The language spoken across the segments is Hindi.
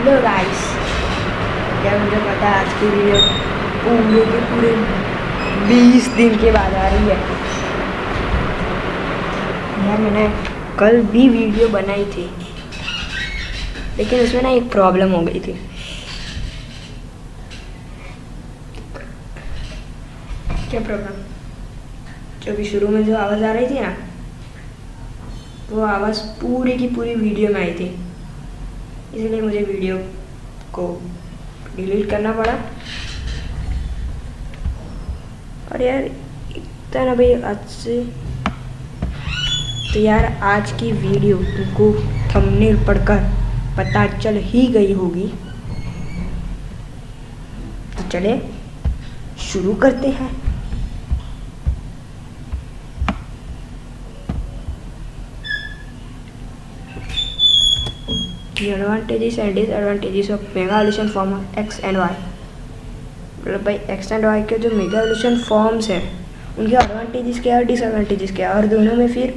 हेलो गाइस, क्या मुझे पता है आज की वीडियो पूरे के पूरे 20 दिन के बाद आ रही है। यार मैंने कल भी वीडियो बनाई थी, लेकिन उसमें ना एक प्रॉब्लम हो गई थी। क्या प्रॉब्लम? जो अभी शुरू में जो आवाज़ आ रही थी ना, वो आवाज़ पूरी की पूरी वीडियो में आई थी, इसलिए मुझे वीडियो को डिलीट करना पड़ा। और यार इतना ना भाई आज से तो यार आज की वीडियो तुमको थंबनेल पढ़कर पता चल ही गई होगी, तो चले शुरू करते हैं। The advantages and disadvantages of mega evolution form of X and Y. मतलब भाई एक्स एंड वाई के जो मेगा एवोल्यूशन फॉर्म्स हैं उनके एडवांटेजेस क्या है और डिसएडवांटेजेस क्या है, और दोनों में फिर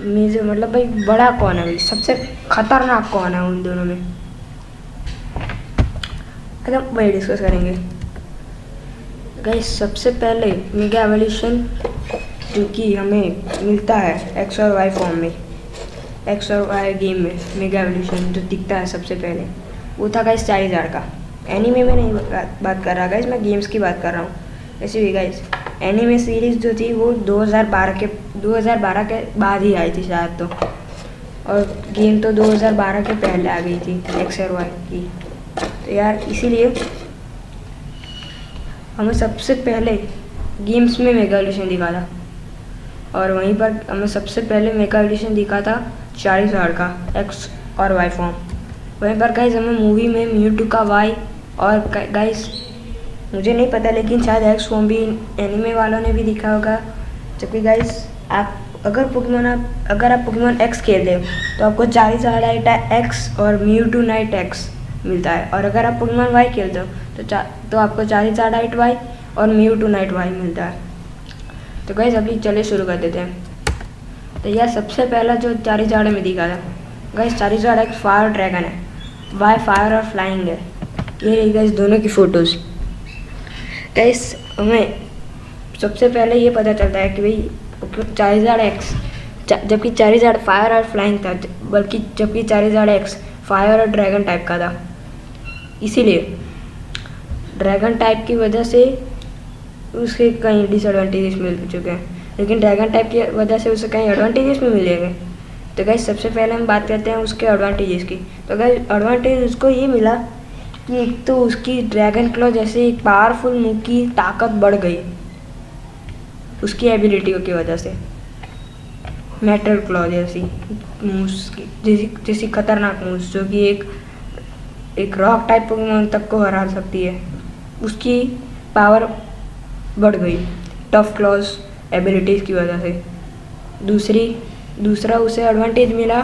मेजर मतलब भाई बड़ा कौन है, भाई सबसे खतरनाक कौन है उन दोनों में, एकदम वही डिस्कस करेंगे। गाइस सबसे पहले मेगा एवोल्यूशन जो कि हमें मिलता है एक्स और वाई फॉर्म में, एक्स और वाई गेम में मेगा एवोल्यूशन जो दिखता है सबसे पहले वो था गाइस चारिज़ार्ड का। एनीमे में नहीं बात कर रहा गाइस, मैं गेम्स की बात कर रहा हूँ। ऐसे भी गाइस एनीमे सीरीज़ जो थी वो 2012 के बाद ही आई थी शायद, तो और गेम तो 2012 के पहले आ गई थी एक्स और वाई की। तो यार इसीलिए हमें सबसे पहले गेम्स में मेगा एवोल्यूशन दिखा था, और वहीं पर हमें सबसे पहले मेगा एवोल्यूशन दिखा था चारिज़ार्ड का एक्स और वाई फॉर्म। वहीं पर गाइस हमें मूवी में म्यूटू का वाई, और गाइस मुझे नहीं पता लेकिन शायद एक्स फॉर्म भी एनिमे वालों ने भी दिखा होगा। जबकि गाइस आप अगर आप पोकेमॉन एक्स खेलते हो तो आपको चारिज़ार्ड एक्स और म्यूटू नाइट एक्स मिलता है, और अगर आप पोकेमॉन वाई खेलते हो तो आपको चारिज़ार्ड वाई और म्यूटू नाइट वाई मिलता है। तो गाइस अभी चले शुरू कर देते हैं। तो यार सबसे पहला जो चारिज़ार्ड में दिखा था गाइस, चारिज़ार्ड एक फायर ड्रैगन है, वाई फायर और फ्लाइंग है। ये रही गाइस दोनों की फ़ोटोज़। गाइस हमें सबसे पहले ये पता चलता है कि भाई चारिज़ार्ड एक्स जबकि चारिज़ार्ड फायर और फ्लाइंग था, जबकि चारिज़ार्ड एक्स फायर और ड्रैगन टाइप का था। इसीलिए ड्रैगन टाइप की वजह से उसके कई डिसएडवांटेजेस मिल चुके हैं, लेकिन ड्रैगन टाइप की वजह से उसे कई एडवांटेजेस भी मिलेंगे। तो गाइस सबसे पहले हम बात करते हैं उसके एडवांटेजेस की। तो गाइस एडवांटेज उसको ये मिला कि एक तो उसकी ड्रैगन क्लॉ जैसे एक पावरफुल मूव की ताकत बढ़ गई उसकी एबिलिटियों की वजह से। मेटल क्लॉ जैसी मूव्स जैसी खतरनाक मूव्स जो कि एक रॉक टाइप पोकेमॉन तक को हरा सकती है, उसकी पावर बढ़ गई टफ क्लॉज एबिलिटीज़ की वजह से। दूसरा उसे एडवांटेज मिला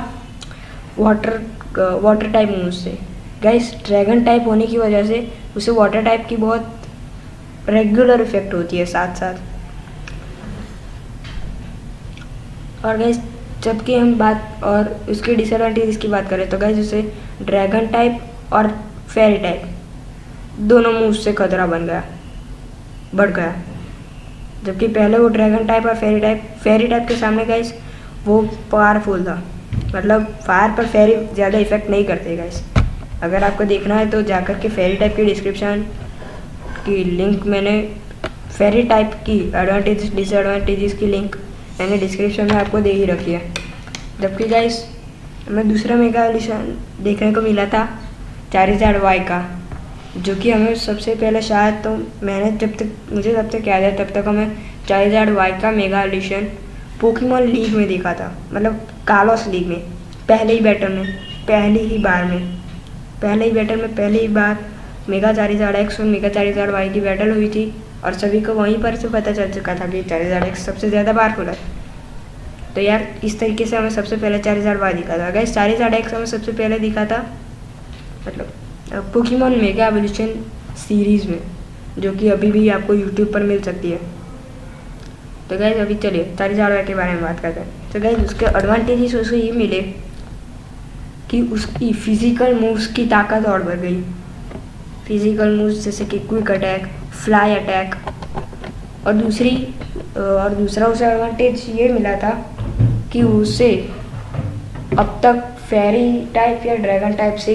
वाटर टाइप मूव्स से। गाइस ड्रैगन टाइप होने की वजह से उसे वाटर टाइप की बहुत रेगुलर इफेक्ट होती है साथ साथ। और गाइस जबकि हम बात और उसके डिसएडवांटेज की बात करें तो गाइस उसे ड्रैगन टाइप और फेरी टाइप दोनों मूव्स से खतरा बढ़ गया। जबकि पहले वो ड्रैगन टाइप और फेरी टाइप के सामने गाइस वो पावरफुल था, मतलब फायर पर फेरी ज़्यादा इफेक्ट नहीं करते गाइस। अगर आपको देखना है तो जाकर के फेरी टाइप की डिस्क्रिप्शन की लिंक मैंने फेरी टाइप की एडवांटेज डिसएडवांटेजेस की लिंक मैंने डिस्क्रिप्शन में आपको दे ही रखी है। जबकि गाइस हमें दूसरा मेगा एवोल्यूशन देखने को मिला था चारिज़ार्ड वाई का, जो कि हमें सबसे पहले शायद तो मुझे जब तक याद है तब तक हमें चारिज़ार्ड वाई का मेगा एवोल्यूशन पोकेमॉन लीग में देखा था, मतलब कालोस लीग में पहले ही बार मेगा चारिज़ार्ड एक्स और मेगा चारिज़ार्ड वाई की बैटल हुई थी, और सभी को वहीं पर से पता चल चुका था कि चारिज़ार्ड एक्स सबसे ज़्यादा पावरफुल है। तो यार इस तरीके से हमें सबसे पहले चारिज़ार्ड वाई दिखा था। गाइस चारिज़ार्ड एक्स हमें सबसे पहले दिखा था मतलब पोकेमॉन मेगा एवोल्यूशन सीरीज़ में, जो कि अभी भी आपको यूट्यूब पर मिल सकती है। तो गाइस अभी चलिए चारिज़ार्ड के बारे में बात करते हैं। तो गाइस उसके एडवांटेजेस उसको ये मिले कि उसकी फिजिकल मूव्स की ताकत और बढ़ गई। फिजिकल मूव्स जैसे कि क्विक अटैक, फ्लाई अटैक। और दूसरा उसे एडवांटेज ये मिला था कि उसे अब तक फेरी टाइप या ड्रैगन टाइप से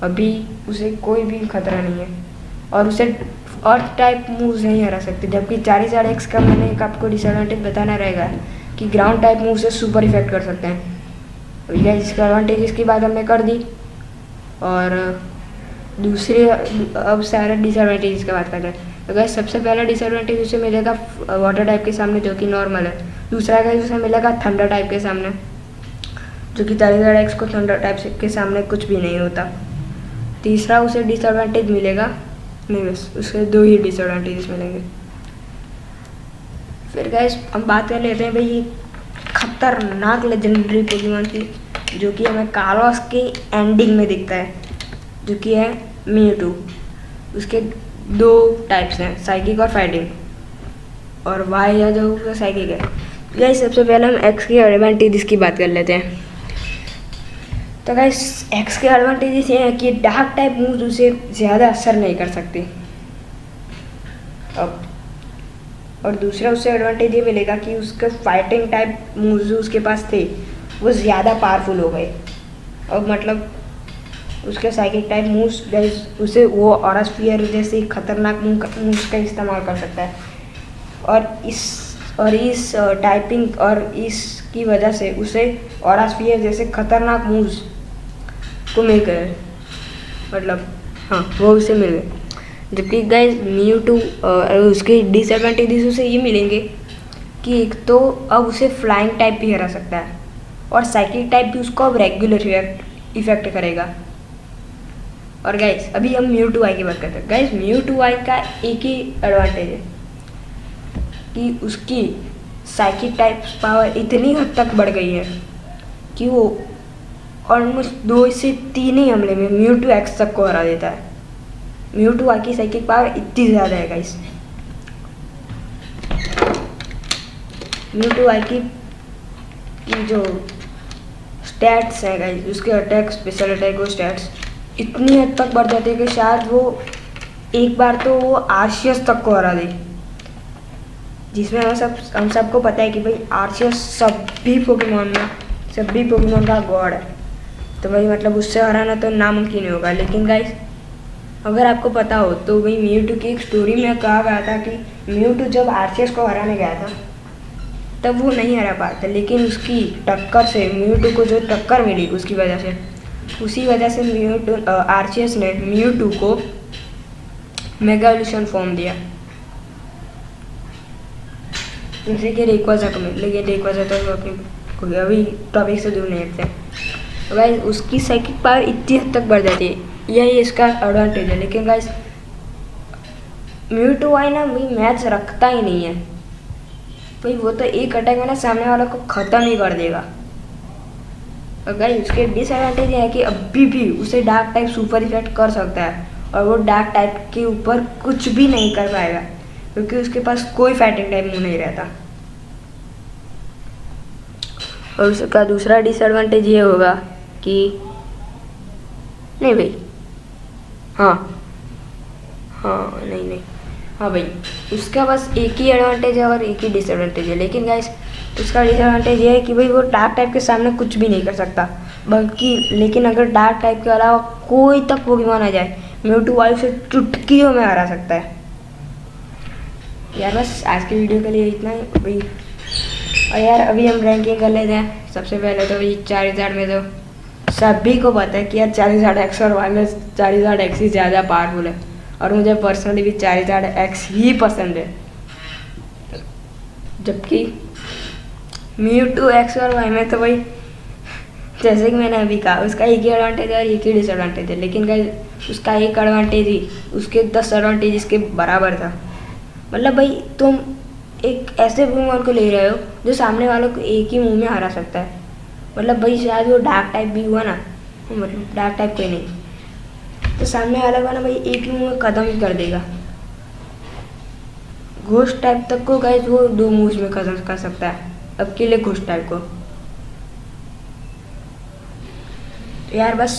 अभी उसे कोई भी खतरा नहीं है, और उसे अर्थ टाइप मूव्स नहीं हरा सकते। जबकि चालीस एक्स का मैंने एक आपको डिसएडवांटेज बताना रहेगा कि ग्राउंड टाइप मूव से सुपर इफेक्ट कर सकते हैं। या इसका एडवांटेज इसकी बात हमने कर दी। और दूसरे अब सारे डिसएडवांटेज की बात करते हैं। तो गाइस सबसे पहला डिसएडवांटेज उसे मिलेगा वाटर टाइप के सामने, जो कि नॉर्मल है। दूसरा गाइस उसे मिलेगा थंडर टाइप के सामने, जो कि 40x को थंडर टाइप के सामने कुछ भी नहीं होता। तीसरा उसे डिसएडवांटेज मिलेगा नहीं, बस उसके 2 ही डिसएडवांटेजेस मिलेंगे। फिर गाइस हम बात कर लेते हैं भाई खतरनाक लेजेंडरी पोकेमॉन की, जो कि हमें कालोस के एंडिंग में दिखता है, जो कि है म्यूटू। उसके 2 टाइप्स हैं, साइकिक और फाइटिंग, और वाई है जो साइकिक है। गाइस सबसे पहले हम एक्स की एडवांटेजेस की बात कर लेते हैं। तो गाइस एक्स के एडवांटेजेस ये हैं कि डार्क टाइप मूव्स उसे ज़्यादा असर नहीं कर सकती। अब और दूसरा उससे एडवांटेज ये मिलेगा कि उसके फाइटिंग टाइप मूव्स जो उसके पास थे वो ज़्यादा पावरफुल हो गए। अब मतलब उसके साइकिक टाइप मूव्स गाइस उसे वो ऑरा स्फीयर जैसे खतरनाक मूव्स का इस्तेमाल कर सकता है। और इस टाइपिंग और इसकी वजह से उसे ऑरा स्फीयर जैसे खतरनाक मूव्स को मिल गए, मतलब हाँ वो उसे मिल गए। जबकि गाइस म्यूटू उसके डिसएडवांटेजेस उसे ये मिलेंगे कि एक तो अब उसे फ्लाइंग टाइप भी हरा सकता है, और साइकिक टाइप भी उसको अब रेगुलर इफेक्ट करेगा। और गाइस अभी हम म्यूटू आई की बात करते हैं। गाइस म्यूटू आई का एक ही एडवांटेज है कि उसकी साइकिक टाइप पावर इतनी हद तक बढ़ गई है कि वो ऑलमोस्ट 2 से 3 ही हमले में म्यूटू एक्स तक को हरा देता है। म्यूटू आई की साइकिक पावर इतनी ज़्यादा है गाइस। म्यूटू आई की जो स्टैट्स हैं गाइस, उसके अटैक, स्पेशल अटैक और स्टैट्स इतनी हद तक बढ़ जाते हैं कि शायद वो एक बार तो वो आर्शियस तक को हरा दे, जिसमें हम सबको पता है कि भाई आर्शियस सभी पोकेमॉन का गॉड है। तो भाई मतलब उससे हराना तो नामुमकिन होगा। लेकिन गाइस अगर आपको पता हो तो भाई म्यूटू की एक स्टोरी में कहा गया था कि म्यूटू जब आर्शियस को हराने गया था तब वो नहीं हरा पाया था, लेकिन उसकी टक्कर से म्यूटू को जो टक्कर मिली उसी वजह से आर्शियस ने म्यूटू को मेगा एवोल्यूशन फॉर्म दिया, जैसे कि रेक्वाजा को मिल। लेकिन रेक्वाजा तो अपनी अभी टॉपिक से दूर नहीं हटते। तो गाइस उसकी साइकिक पावर इतनी हद तक बढ़ जाती है, यही इसका एडवांटेज है। लेकिन गाइस म्यूटू आई ना भाई मैच रखता ही नहीं है भाई, वो तो एक अटैक में ना सामने वाला को ख़त्म ही कर देगा। और गाइस उसके डिसएडवांटेज ये है कि अभी भी उसे डार्क टाइप सुपर इफेक्ट कर सकता है, और वो डार्क टाइप के ऊपर कुछ भी नहीं कर पाएगा क्योंकि उसके पास कोई फाइटिंग टाइप मूव नहीं रहता। और उसका दूसरा डिसएडवांटेज ये होगा कि नहीं भाई हाँ भाई उसका बस एक ही एडवांटेज है और एक ही डिसएडवांटेज है। लेकिन गाइस उसका डिसएडवांटेज ये है कि भाई वो डार्क टाइप के सामने कुछ भी नहीं कर सकता, लेकिन अगर डार्क टाइप के अलावा कोई तक पोकेमॉन आ जाए म्यूटू वायु से चुटकियों में हरा सकता है। यार बस आज की वीडियो के लिए इतना ही भाई। और यार अभी हम रैंकिंग कर लेते हैं। सबसे पहले तो भाई 4000 में तो सभी को पता है कि यार 4000 एक्स और वाई में 4000 एक्स ही ज़्यादा पावरफुल है, और मुझे पर्सनली भी 4000 एक्स ही पसंद है। जबकि म्यूटू एक्स और वाई में तो भाई जैसे कि मैंने अभी कहा उसका एक ही एडवांटेज है और एक ही डिसएडवांटेज है, लेकिन गाइस उसका एक एडवांटेज ही उसके 10 एडवांटेज इसके बराबर था। मतलब भाई तुम एक ऐसे पोकेमॉन को ले रहे हो जो सामने वालों को एक ही मुंह में हरा सकता है। मतलब भाई शायद वो डार्क टाइप भी हुआ ना, मतलब डार्क टाइप कोई नहीं, तो सामने वाला का ना भाई एक ही मुंह में खत्म ही कर देगा। घोस्ट टाइप तक को गाइस वो 2 मूव्स में खत्म कर सकता है, अब के लिए घोस्ट टाइप को। यार बस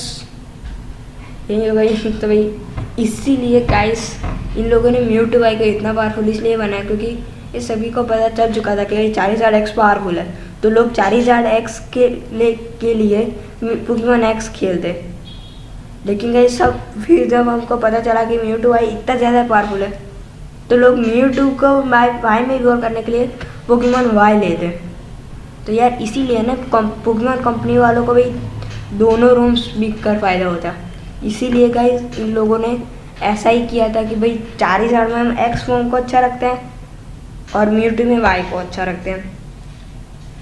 यही हो गई। तो भाई इसीलिए गाइस इन लोगों ने म्यूटूआई को इतना पावरफुल इसलिए बनाया क्योंकि ये सभी को पता चल चुका था कि ये चारिज़ार्ड एक्स पावरफुल है, तो लोग चारिज़ार्ड एक्स के लिए पोकेमॉन एक्स खेलते। लेकिन गाइस सब फिर जब हमको पता चला कि म्यूटूआई इतना ज़्यादा पावरफुल है तो लोग म्यूटू को वाई में इग्नोर करने के लिए पोकेमॉन वाई लेते। तो यार इसीलिए ना पोकेमॉन कंपनी वालों को भी दोनों रूम्स बिक कर फ़ायदा होता। इसीलिए गाइस इन लोगों ने ऐसा ही किया था कि भाई चारिज़ार्ड में हम एक्स फॉर्म को अच्छा रखते हैं और म्यूटू में वाई को अच्छा रखते हैं,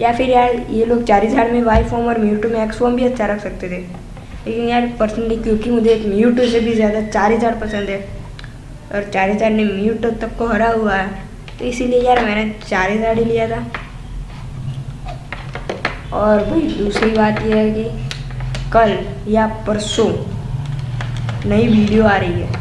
या फिर यार ये लोग चारिज़ार्ड में वाई फॉर्म और म्यूटू में एक्स फॉर्म भी अच्छा रख सकते थे। लेकिन यार पर्सनली क्योंकि मुझे म्यूटू से भी ज़्यादा चारिज़ार्ड पसंद है और चारिज़ार्ड ने म्यूटू तक को हरा हुआ है, तो इसीलिए यार मैंने चारिज़ार्ड ही लिया था। और भाई दूसरी बात यह है कि कल या परसों नई वीडियो आ रही है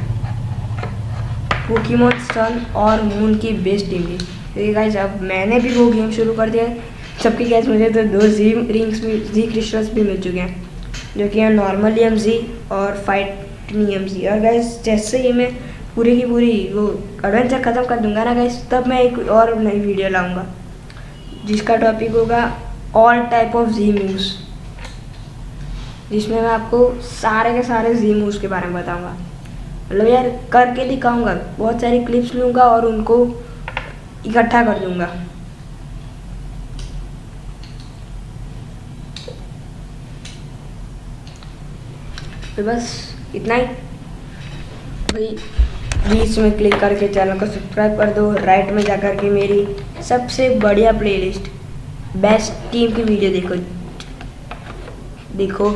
पोकेमॉन सन और मून की बेस्ट टीम की। देखिए गाइस अब मैंने भी वो गेम शुरू कर दिया है। सबकी गाइस मुझे तो 2 जी रिंग्स भी, जी क्रिस्टल्स भी मिल चुके हैं, जो कि है नॉर्मल EMZ और फाइट EMZ। और गाइस जैसे ही मैं पूरी की पूरी वो एडवेंचर ख़त्म कर दूंगा ना गाइस, तब मैं एक और नई वीडियो लाऊंगा जिसका टॉपिक होगा all type of G moves, जिसमें मैं आपको सारे के सारे जी मूव्स के बारे में बताऊंगा। मतलब यार करके दिखाऊंगा, बहुत सारी क्लिप्स लूँगा और उनको इकट्ठा कर दूंगा। तो बस इतना ही भाई, बीच में क्लिक करके चैनल को सब्सक्राइब कर दो। राइट में जाकर के मेरी सबसे बढ़िया प्लेलिस्ट बेस्ट टीम की वीडियो देखो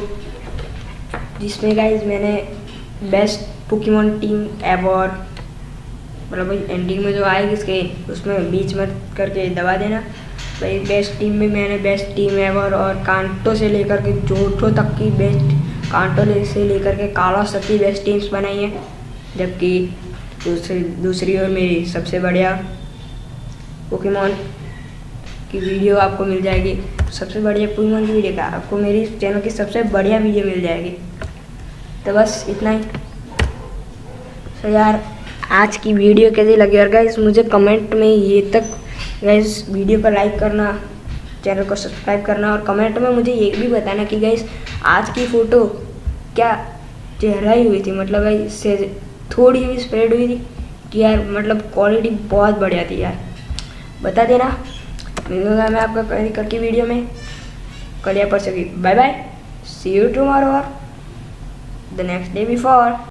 जिसमें गाइज मैंने बेस्ट पोकेमॉन टीम एवर, मतलब भाई एंडिंग में जो आएगी इसके उसमें बीच में करके दबा देना भाई। बेस्ट टीम में मैंने बेस्ट टीम एवर और कांटो से लेकर के जोटो तक की बेस्ट, कांटो से लेकर के कालोस तक की बेस्ट टीम्स बनाई हैं। जबकि दूसरी ओर मेरी सबसे बढ़िया पोकेमॉन की वीडियो आपको मिल जाएगी। सबसे बढ़िया पोकेमॉन की वीडियो का आपको मेरी चैनल की सबसे बढ़िया वीडियो मिल जाएगी। तो बस इतना ही। तो यार आज की वीडियो कैसी लगी और गाइस मुझे कमेंट में ये तक गाइस वीडियो को लाइक करना, चैनल को सब्सक्राइब करना और कमेंट में मुझे ये भी बताना कि गाइस आज की फ़ोटो क्या चेहराई हुई थी, मतलब भाई से थोड़ी भी स्प्रेड हुई थी कि यार मतलब क्वालिटी बहुत बढ़िया थी यार, बता देना। मिलूंगा मैं आपका कल की वीडियो में, कल या परसों की। Bye bye, see you tomorrow और द नेक्स्ट डे बिफोर।